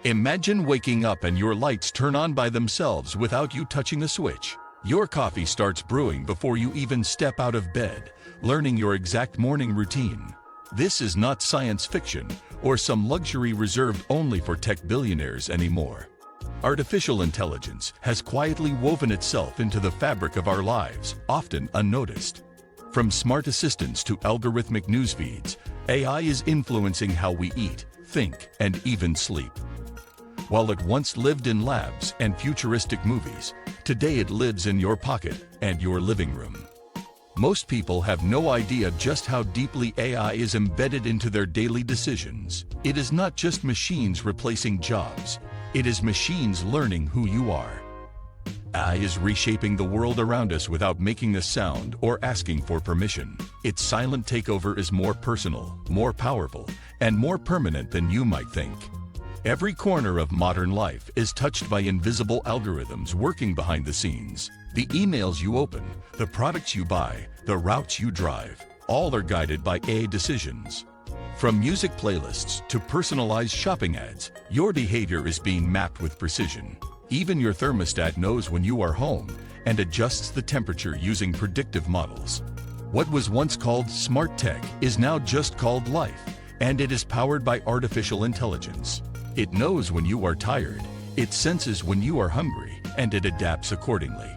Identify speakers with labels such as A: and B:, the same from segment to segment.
A: Imagine waking up and your lights turn on by themselves without you touching a switch. Your coffee starts brewing before you even step out of bed, learning your exact morning routine. This is not science fiction or some luxury reserved only for tech billionaires anymore. Artificial intelligence has quietly woven itself into the fabric of our lives, often unnoticed. From smart assistants to algorithmic news feeds, AI is influencing how we eat, think, and even sleep. While it once lived in labs and futuristic movies, today it lives in your pocket and your living room. Most people have no idea just how deeply AI is embedded into their daily decisions. It is not just machines replacing jobs, it is machines learning who you are. AI is reshaping the world around us without making a sound or asking for permission. Its silent takeover is more personal, more powerful, and more permanent than you might think. Every corner of modern life is touched by invisible algorithms working behind the scenes. The emails you open, the products you buy, the routes you drive, all are guided by AI decisions. From music playlists to personalized shopping ads, your behavior is being mapped with precision. Even your thermostat knows when you are home and adjusts the temperature using predictive models. What was once called smart tech is now just called life, and it is powered by artificial intelligence. It knows when you are tired, it senses when you are hungry, and it adapts accordingly.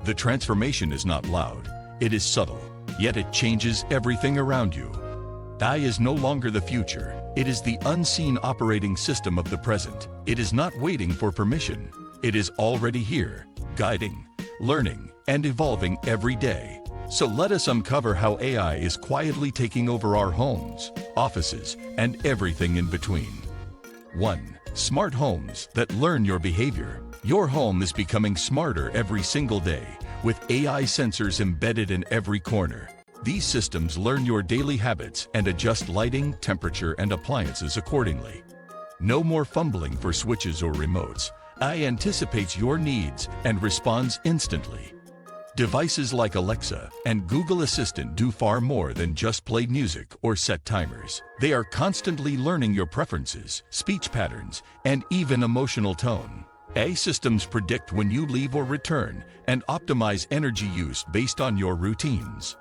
A: The transformation is not loud, it is subtle, yet it changes everything around you. AI is no longer the future, it is the unseen operating system of the present. It is not waiting for permission, it is already here, guiding, learning, and evolving every day. So let us uncover how AI is quietly taking over our homes, offices, and everything in between. 1. Smart homes that learn your behavior. Your home is becoming smarter every single day, with AI sensors embedded in every corner. These systems learn your daily habits and adjust lighting, temperature, and appliances accordingly. No more fumbling for switches or remotes. AI anticipates your needs and responds instantly. Devices like Alexa and Google Assistant do far more than just play music or set timers. They are constantly learning your preferences, speech patterns, and even emotional tone. AI systems predict when you leave or return and optimize energy use based on your routines.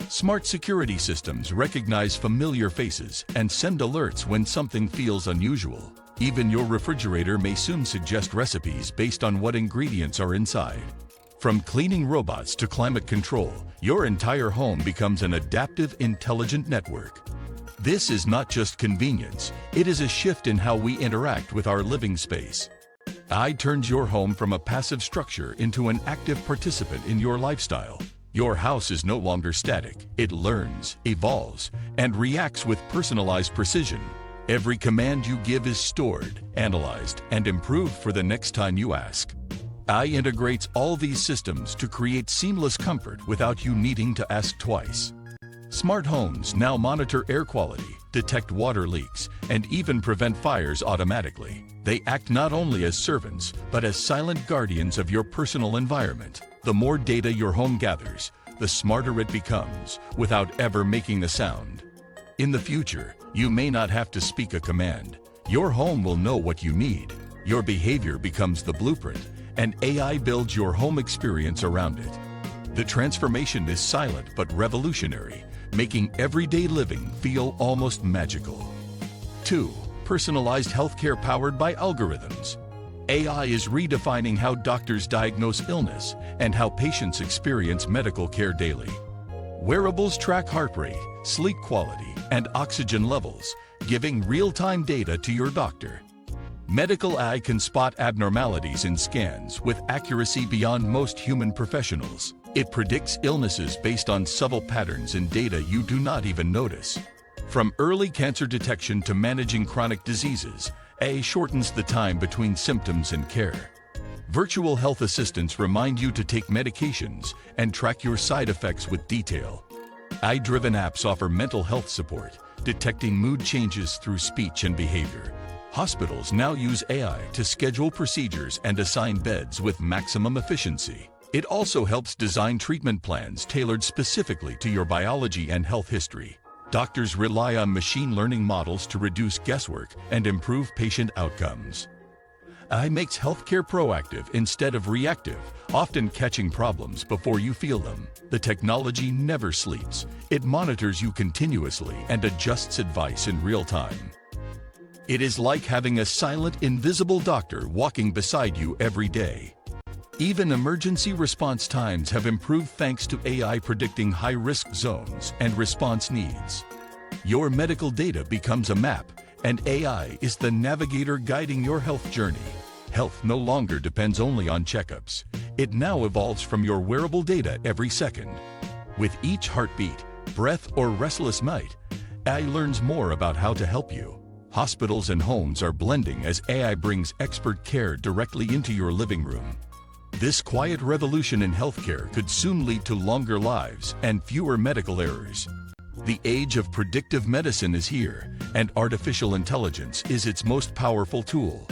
A: Smart security systems recognize familiar faces and send alerts when something feels unusual. Even your refrigerator may soon suggest recipes based on what ingredients are inside. From cleaning robots to climate control, your entire home becomes an adaptive, intelligent network. This is not just convenience, it is a shift in how we interact with our living space. AI turns your home from a passive structure into an active participant in your lifestyle. Your house is no longer static. It learns, evolves, and reacts with personalized precision. Every command you give is stored, analyzed, and improved for the next time you ask. AI integrates all these systems to create seamless comfort without you needing to ask twice. Smart homes now monitor air quality, detect water leaks, and even prevent fires automatically. They act not only as servants, but as silent guardians of your personal environment. The more data your home gathers, the smarter it becomes, without ever making a sound. In the future, you may not have to speak a command. Your home will know what you need. Your behavior becomes the blueprint, and AI builds your home experience around it. The transformation is silent but revolutionary, making everyday living feel almost magical. 2. Personalized healthcare powered by algorithms. AI is redefining how doctors diagnose illness and how patients experience medical care daily. Wearables track heart rate, sleep quality, and oxygen levels, giving real-time data to your doctor. Medical AI can spot abnormalities in scans with accuracy beyond most human professionals. It predicts illnesses based on subtle patterns in data you do not even notice. From early cancer detection to managing chronic diseases, AI shortens the time between symptoms and care. Virtual health assistants remind you to take medications and track your side effects with detail. AI-driven apps offer mental health support, detecting mood changes through speech and behavior. Hospitals now use AI to schedule procedures and assign beds with maximum efficiency. It also helps design treatment plans tailored specifically to your biology and health history. Doctors rely on machine learning models to reduce guesswork and improve patient outcomes. AI makes healthcare proactive instead of reactive, often catching problems before you feel them. The technology never sleeps. It monitors you continuously and adjusts advice in real time. It is like having a silent, invisible doctor walking beside you every day. Even emergency response times have improved thanks to AI predicting high-risk zones and response needs. Your medical data becomes a map, and AI is the navigator guiding your health journey. Health no longer depends only on checkups. It now evolves from your wearable data every second. With each heartbeat, breath, or restless night, AI learns more about how to help you. Hospitals and homes are blending as AI brings expert care directly into your living room. This quiet revolution in healthcare could soon lead to longer lives and fewer medical errors. The age of predictive medicine is here, and artificial intelligence is its most powerful tool.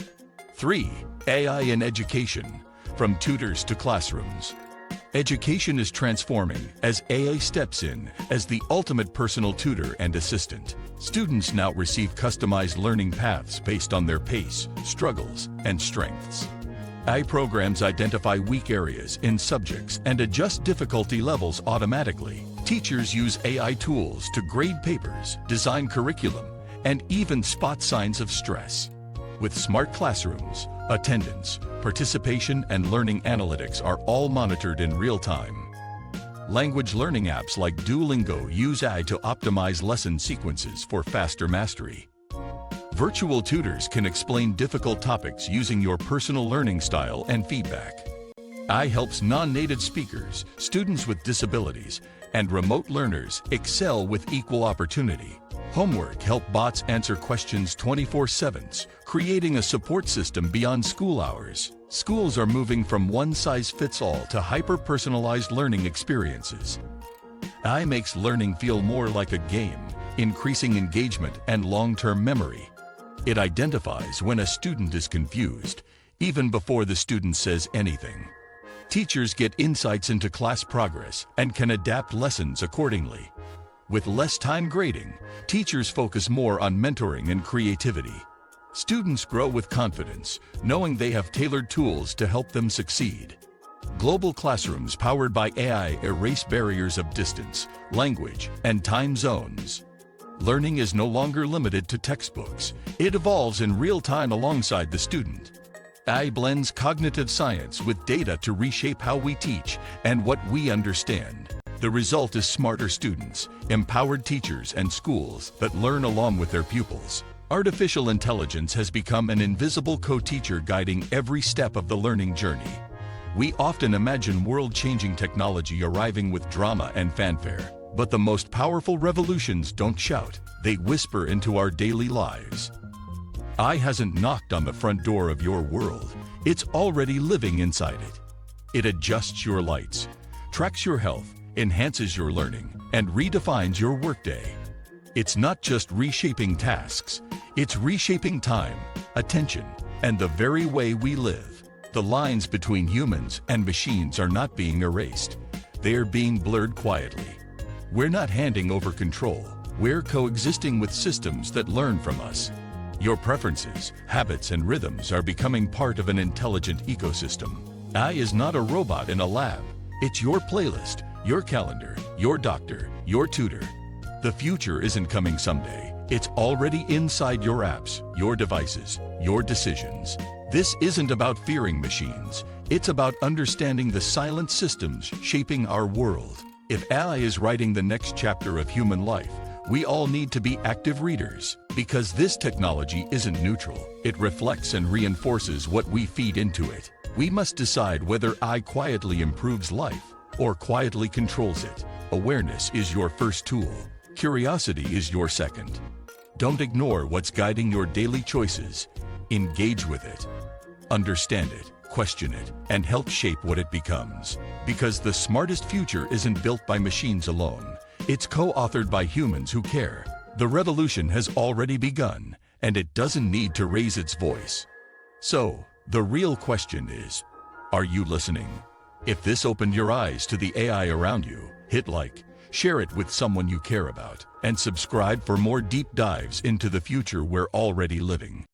A: 3. AI in education, from tutors to classrooms. Education is transforming as AI steps in as the ultimate personal tutor and assistant. Students now receive customized learning paths based on their pace, struggles, and strengths. AI programs identify weak areas in subjects and adjust difficulty levels automatically. Teachers use AI tools to grade papers, design curriculum, and even spot signs of stress. With smart classrooms, attendance, participation, and learning analytics are all monitored in real time. Language learning apps like Duolingo use AI to optimize lesson sequences for faster mastery. Virtual tutors can explain difficult topics using your personal learning style and feedback. AI helps non-native speakers, students with disabilities, and remote learners excel with equal opportunity. Homework help bots answer questions 24/7, creating a support system beyond school hours. Schools are moving from one-size-fits-all to hyper-personalized learning experiences. AI makes learning feel more like a game, increasing engagement and long-term memory. It identifies when a student is confused, even before the student says anything. Teachers get insights into class progress and can adapt lessons accordingly. With less time grading, teachers focus more on mentoring and creativity. Students grow with confidence, knowing they have tailored tools to help them succeed. Global classrooms powered by AI erase barriers of distance, language, and time zones. Learning is no longer limited to textbooks. It evolves in real time alongside the student. AI blends cognitive science with data to reshape how we teach and what we understand. The result is smarter students, empowered teachers, and schools that learn along with their pupils. Artificial intelligence has become an invisible co-teacher guiding every step of the learning journey. We often imagine world-changing technology arriving with drama and fanfare. But the most powerful revolutions don't shout, they whisper into our daily lives. AI hasn't knocked on the front door of your world, it's already living inside it. It adjusts your lights, tracks your health, enhances your learning, and redefines your workday. It's not just reshaping tasks, it's reshaping time, attention, and the very way we live. The lines between humans and machines are not being erased, they are being blurred quietly. We're not handing over control. We're coexisting with systems that learn from us. Your preferences, habits, and rhythms are becoming part of an intelligent ecosystem. AI is not a robot in a lab. It's your playlist, your calendar, your doctor, your tutor. The future isn't coming someday. It's already inside your apps, your devices, your decisions. This isn't about fearing machines. It's about understanding the silent systems shaping our world. If AI is writing the next chapter of human life, we all need to be active readers, because this technology isn't neutral. It reflects and reinforces what we feed into it. We must decide whether AI quietly improves life or quietly controls it. Awareness is your first tool. Curiosity is your second. Don't ignore what's guiding your daily choices. Engage with it. Understand it. Question it, and help shape what it becomes. Because the smartest future isn't built by machines alone. It's co-authored by humans who care. The revolution has already begun, and it doesn't need to raise its voice. So, the real question is, are you listening? If this opened your eyes to the AI around you, hit like, share it with someone you care about, and subscribe for more deep dives into the future we're already living.